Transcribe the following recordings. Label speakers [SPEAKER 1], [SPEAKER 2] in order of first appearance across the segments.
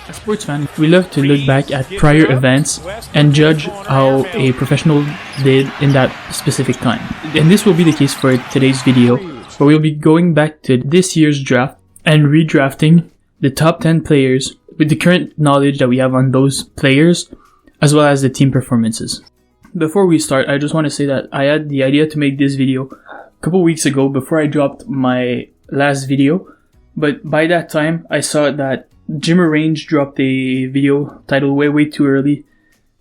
[SPEAKER 1] As sports fans, we love to look back at prior events and judge how a professional did in that specific time. And this will be the case for today's video, where we'll be going back to this year's draft and redrafting the top 10 players with the current knowledge that we have on those players, as well as the team performances. Before we start, I just want to say that I had the idea to make this video a couple weeks ago before I dropped my last video, but by that time I saw that Jimmer Range dropped a video titled way too early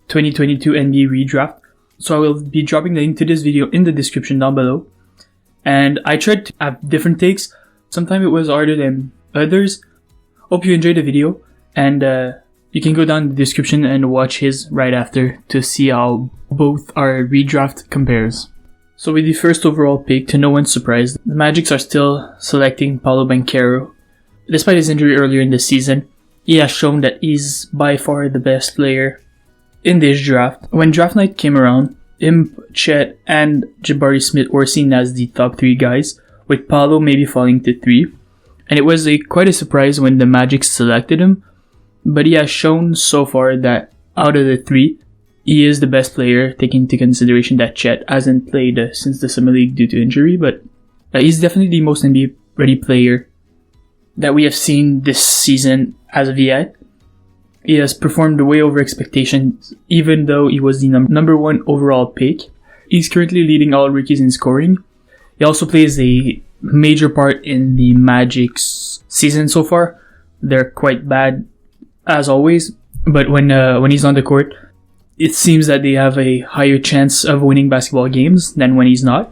[SPEAKER 1] 2022 NBA redraft, so I will be dropping the link to this video in the description down below. And I tried to have different takes. Sometimes it was harder than others. Hope you enjoyed the video, and you can go down in the description and watch his right after to see how both our redraft compares. So with the first overall pick, to no one's surprise, the Magics are still selecting Paolo Banchero. Despite his injury earlier in the season, he has shown that he's by far the best player in this draft. When draft night came around, him, Chet, and Jabari Smith were seen as the top 3 guys, with Paolo maybe falling to 3. And it was quite a surprise when the Magic selected him, but he has shown so far that out of the 3, he is the best player, taking into consideration that Chet hasn't played since the Summer League due to injury, but he's definitely the most NBA ready player that we have seen this season as of yet. He has performed way over expectations, even though he was the number 1 overall pick. He's currently leading all rookies in scoring. He also plays a major part in the Magic's season so far. They're quite bad, as always, but when he's on the court, it seems that they have a higher chance of winning basketball games than when he's not.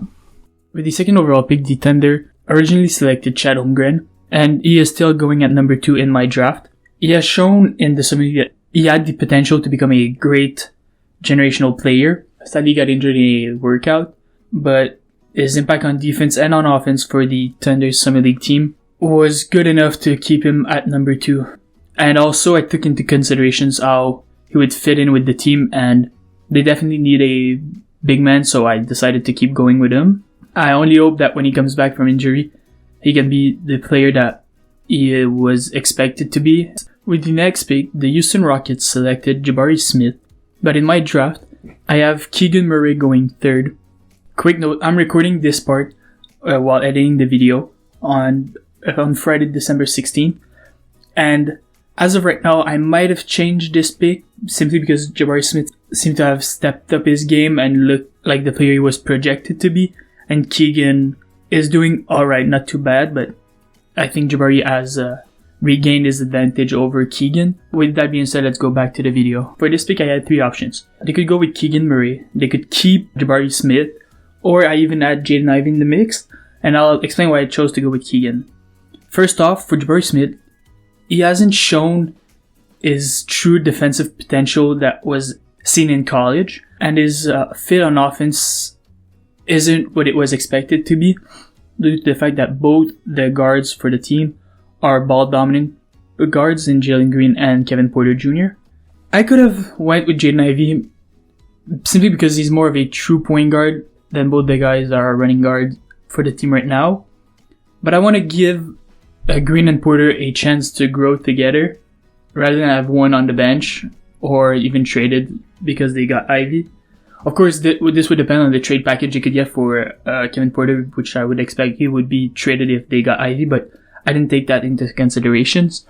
[SPEAKER 1] With the second overall pick, the Thunder originally selected Chad Holmgren, and he is still going at number 2 in my draft. He has shown in the summer that he had the potential to become a great generational player. Sadly, he got injured in a workout, but his impact on defense and on offense for the Thunder's Summer League team was good enough to keep him at number 2. And also, I took into considerations how he would fit in with the team, and they definitely need a big man, so I decided to keep going with him. I only hope that when he comes back from injury, he can be the player that he was expected to be. With the next pick, the Houston Rockets selected Jabari Smith, but in my draft, I have Keegan Murray going 3rd. Quick note, I'm recording this part while editing the video on Friday, December 16th, and as of right now, I might have changed this pick simply because Jabari Smith seemed to have stepped up his game and looked like the player he was projected to be, and Keegan is doing alright, not too bad, but I think Jabari has regained his advantage over Keegan. With that being said, let's go back to the video. For this pick, I had 3 options. They could go with Keegan Murray, they could keep Jabari Smith, or I even add Jaden Ivey in the mix, and I'll explain why I chose to go with Keegan. First off, for Jabari Smith, he hasn't shown his true defensive potential that was seen in college, and his fit on offense isn't what it was expected to be, due to the fact that both the guards for the team are ball-dominant guards in Jalen Green and Kevin Porter Jr. I could have went with Jaden Ivey simply because he's more of a true point guard than both the guys that are running guard for the team right now, but I want to give Green and Porter a chance to grow together rather than have one on the bench or even traded because they got Ivy. Of course, this would depend on the trade package you could get for Kevin Porter, which I would expect he would be traded if they got Ivy, but I didn't take that into considerations.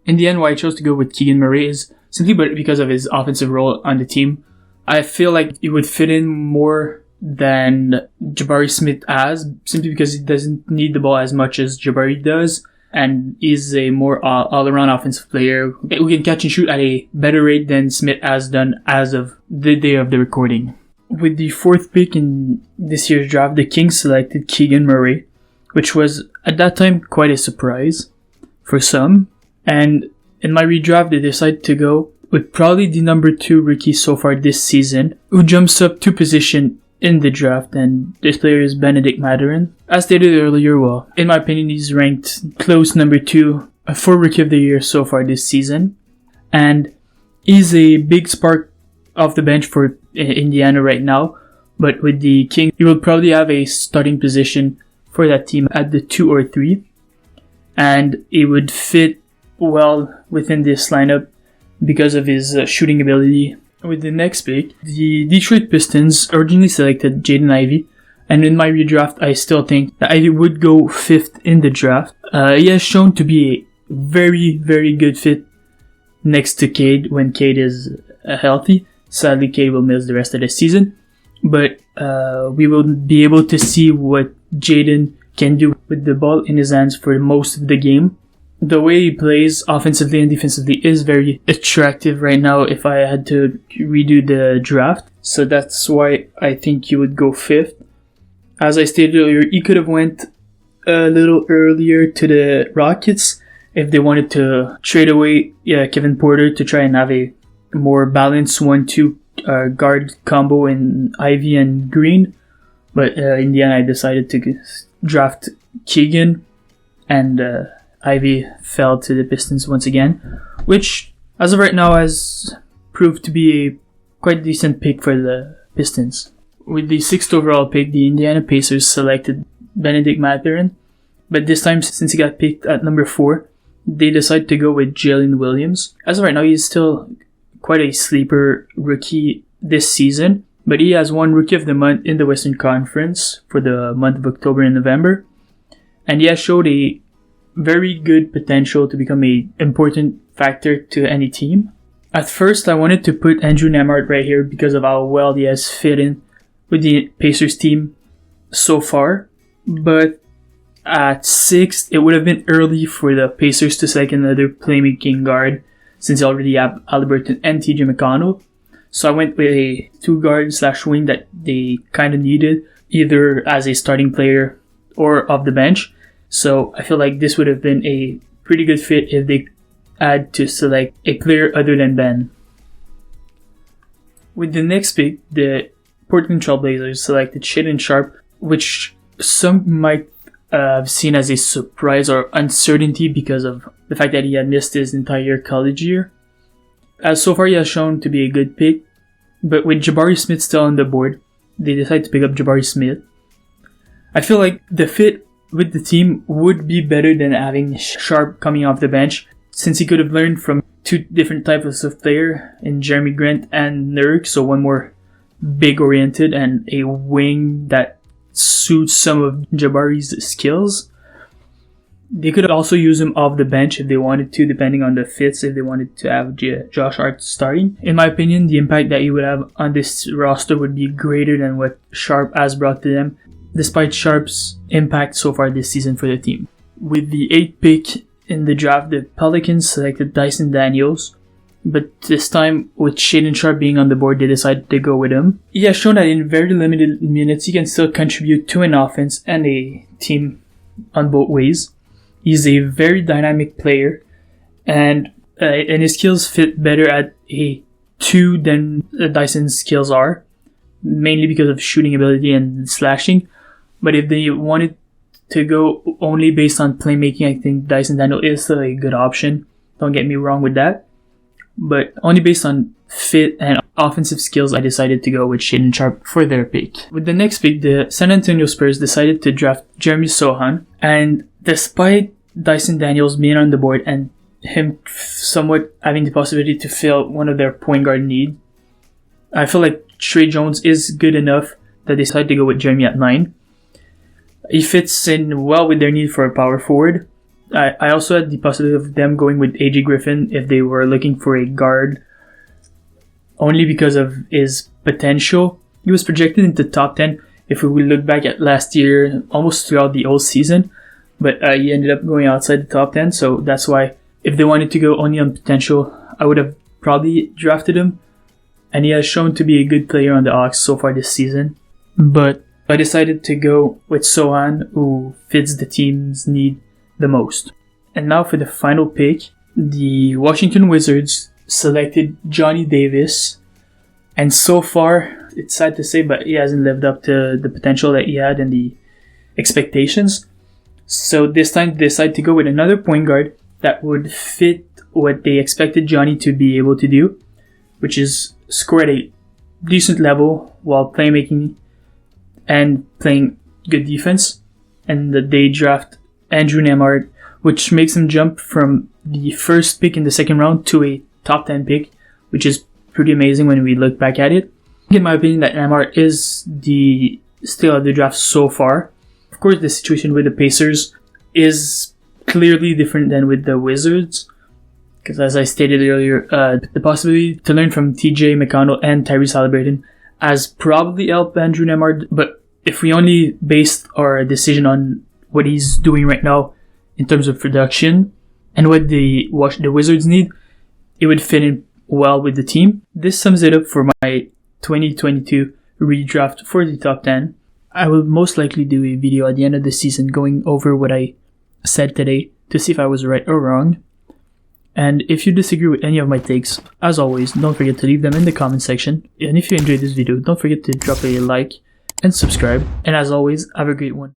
[SPEAKER 1] In the end, why I chose to go with Keegan Murray is simply because of his offensive role on the team. I feel like he would fit in more than Jabari Smith has, simply because he doesn't need the ball as much as Jabari does, and is a more all-around offensive player who can catch and shoot at a better rate than Smith has done as of the day of the recording. With the 4th pick in this year's draft, the Kings selected Keegan Murray, which was at that time quite a surprise for some, and in my redraft they decided to go with probably the number 2 rookie so far this season, who jumps up 2 positions in the draft, and this player is Benedict Mathurin. As stated earlier, well, in my opinion, he's ranked close number 2 for Rookie of the Year so far this season, and he's a big spark off the bench for Indiana right now, but with the Kings, he will probably have a starting position for that team at the 2 or 3, and it would fit well within this lineup because of his shooting ability. With the next pick, the Detroit Pistons originally selected Jaden Ivey, and in my redraft, I still think that Ivey would go 5th in the draft. He has shown to be a very, very good fit next to Cade when Cade is healthy. Sadly, Cade will miss the rest of the season, but we will be able to see what Jaden can do with the ball in his hands for most of the game. The way he plays offensively and defensively is very attractive right now if I had to redo the draft. So that's why I think he would go 5th. As I stated earlier, he could have went a little earlier to the Rockets if they wanted to trade away Kevin Porter to try and have a more balanced 1-2 guard combo in Ivy and Green. But in the end, I decided to draft Keegan, and Ivy fell to the Pistons once again, which, as of right now, has proved to be a quite decent pick for the Pistons. With the 6th overall pick, the Indiana Pacers selected Benedict Mathurin, but this time, since he got picked at number 4, they decided to go with Jalen Williams. As of right now, he's still quite a sleeper rookie this season, but he has won Rookie of the Month in the Western Conference for the month of October and November, and he has showed a very good potential to become an important factor to any team. At first, I wanted to put Andrew Nembhard right here because of how well he has fit in with the Pacers team so far, but at 6th, it would have been early for the Pacers to select another playmaking guard since they already have Haliburton and TJ McConnell. So I went with a 2-guard/wing that they kind of needed, either as a starting player or off the bench. So I feel like this would have been a pretty good fit if they had to select a player other than Ben. With the next pick, the Portland Trailblazers selected Shaedon Sharpe, which some might have seen as a surprise or uncertainty because of the fact that he had missed his entire college year. As so far he has shown to be a good pick, but with Jabari Smith still on the board, they decided to pick up Jabari Smith. I feel like the fit with the team would be better than having Sharpe coming off the bench, since he could have learned from 2 different types of player in Jeremy Grant and Nurk, so one more big oriented and a wing that suits some of Jabari's skills. They could also use him off the bench if they wanted to, depending on the fits, if they wanted to have Josh Hart starting. In my opinion, the impact that he would have on this roster would be greater than what Sharpe has brought to them, despite Sharpe's impact so far this season for the team. With the 8th pick in the draft, the Pelicans selected Dyson Daniels, but this time, with Shaedon Sharpe being on the board, they decided to go with him. He has shown that in very limited minutes, he can still contribute to an offense and a team on both ways. He's a very dynamic player, and his skills fit better at a 2 than Dyson's skills are, mainly because of shooting ability and slashing. But if they wanted to go only based on playmaking, I think Dyson Daniels is still a good option. Don't get me wrong with that. But only based on fit and offensive skills, I decided to go with Shaedon Sharpe for their pick. With the next pick, the San Antonio Spurs decided to draft Jeremy Sohan, and despite Dyson Daniels being on the board and him somewhat having the possibility to fill one of their point guard need, I feel like Trey Jones is good enough that they decided to go with Jeremy at 9. He fits in well with their need for a power forward. I also had the possibility of them going with AJ Griffin if they were looking for a guard, only because of his potential. He was projected into top 10 if we look back at last year, almost throughout the whole season, but he ended up going outside the top 10, so that's why if they wanted to go only on potential, I would have probably drafted him, and he has shown to be a good player on the Hawks so far this season. But I decided to go with Sohan, who fits the team's need the most. And now for the final pick, the Washington Wizards selected Johnny Davis, and so far, it's sad to say, but he hasn't lived up to the potential that he had and the expectations. So this time they decided to go with another point guard that would fit what they expected Johnny to be able to do, which is score at a decent level while playmaking and playing good defense. And they draft Andrew Nembhard, which makes him jump from the first pick in the second round to a top 10 pick, which is pretty amazing when we look back at it. In my opinion, that Neymar is the steal of the draft so far. Of course, the situation with the Pacers is clearly different than with the Wizards, because as I stated earlier, the possibility to learn from TJ McConnell and Tyrese Haliburton has probably helped Andrew Neymar, but if we only based our decision on what he's doing right now in terms of production and what the Wizards need, it would fit in well with the team. This sums it up for my 2022 redraft for the top 10. I will most likely do a video at the end of the season going over what I said today to see if I was right or wrong. And if you disagree with any of my takes, as always, don't forget to leave them in the comment section. And if you enjoyed this video, don't forget to drop a like and subscribe. And as always, have a great one.